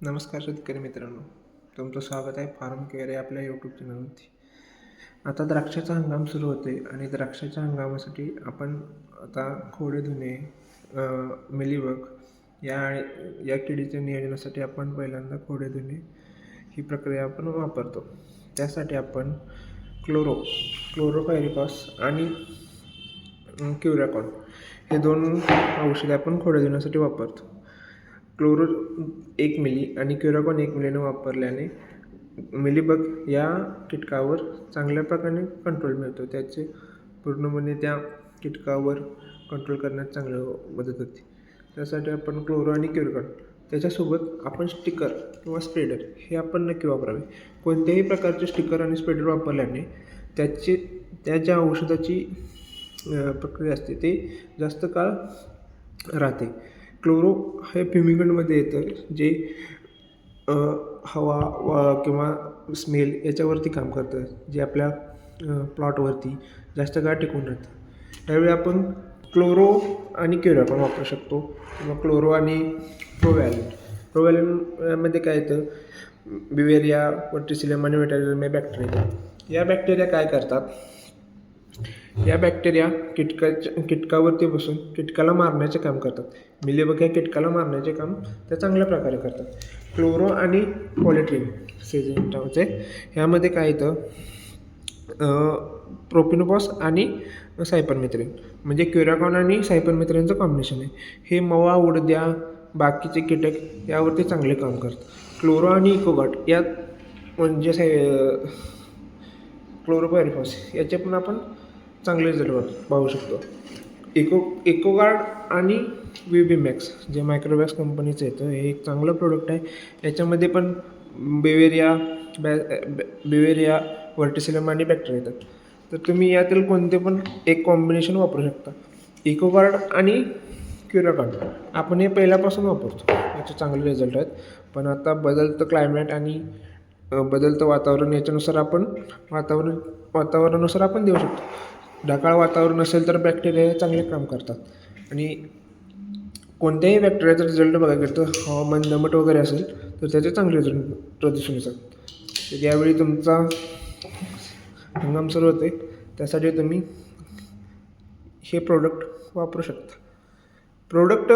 नमस्कार शेतकरी मित्रांनो, तुमचं स्वागत आहे फार्म केअर या आपल्या यूट्यूब चॅनलवरती. आता द्राक्षाचा हंगाम सुरू होते आणि द्राक्षाच्या हंगामासाठी आपण आता खोडे धुणे, मिलीबग या या किडीच्या नियोजनासाठी आपण पहिल्यांदा खोडे धुणे ही प्रक्रिया आपण वापरतो. त्यासाठी आपण क्लोरोपायरिफॉस आणि क्युराकॉन हे 2 औषधे आपण खोडे धुण्यासाठी वापरतो. क्लोरो 1 मिली आणि क्युराकॉन 1 मिलीनं वापरल्याने मिलीबग या कीटकावर चांगल्या प्रकारे कंट्रोल मिळतो. त्याचे पूर्णपणे त्या कीटकावर कंट्रोल करण्यात चांगलं मदत होते. त्यासाठी आपण क्लोरो आणि क्युराकॉन त्याच्यासोबत आपण स्टिकर किंवा स्प्रेडर हे आपण नक्की वापरावे. कोणत्याही प्रकारचे स्टिकर आणि स्प्रेडर वापरल्याने त्या ज्या औषधाची प्रक्रिया असते ते जास्त काळ राहते. क्लोरो हे फ्युमिगंटमध्ये येतं जे हवा किंवा स्मेल याच्यावरती काम करतं, जे आपल्या प्लॉटवरती जास्त काळ टिकून राहतं. त्यावेळी आपण क्लोरो आणि क्युराकॉन वापरू शकतो किंवा क्लोरो आणि प्रोवॅलेंटमध्ये काय येतं, बिवेरिया, वर्टिसिलियम आणि मेटॅरिझम बॅक्टेरिया. या बॅक्टेरिया काय करतात, या बॅक्टेरिया कीटकावरती बसून कीटकाला मारण्याचे काम करतात. मिलीबग या कीटकाला मारण्याचे काम त्या चांगल्या प्रकारे करतात. क्लोरो आणि पॉलिट्रिन सिंजेंटाचे ह्यामध्ये काय येतं, प्रोपिनोफॉस आणि सायपरमेथ्रिन म्हणजे क्युराकॉन आणि सायपरमेथ्रिनचं कॉम्बिनेशन आहे. हे मवा, उडद्या, बाकीचे कीटक यावरती चांगले काम करतात. क्लोरो आणि इकोगार्ड यात म्हणजे क्लोरोपायरिफॉस याचे पण आपण चांगले रिझल्ट पाहू शकतो. इकोगार्ड आणि व्हीबीमॅक्स जे मायक्रोवॅक्स कंपनीचं येतं, हे एक चांगलं प्रोडक्ट आहे. याच्यामध्ये पण बिवेरिया, वर्टिसिलियम आणि बॅक्टेरिया येतात. तर तुम्ही यातील कोणते पण एक कॉम्बिनेशन वापरू शकता. इकोगार्ड आणि क्युराकॉन आपण हे पहिल्यापासून वापरतो, याचे चांगले रिझल्ट आहेत. पण आता बदलतं क्लायमेट आणि बदलतं वातावरण याच्यानुसार आपण वातावरणानुसार आपण देऊ शकतो. ढगाळ वातावरण असेल तर बॅक्टेरिया हे चांगले काम करतात आणि कोणत्याही बॅक्टेरियाचा रिझल्ट बघायला गेलं तर हवामान दमट वगैरे असेल तर त्याचे चांगले रिझल्ट दिसून येतात. तर यावेळी तुमचा हंगाम सुरू होते, त्यासाठी तुम्ही हे प्रोडक्ट वापरू शकता. प्रोडक्ट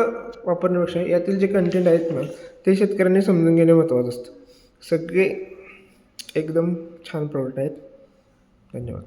वापरण्यापेक्षा यातील जे कंटेंट आहेत ना, ते शेतकऱ्यांनी समजून घेणे महत्त्वाचं असतं. सगळे एकदम छान प्रोडक्ट आहेत. धन्यवाद.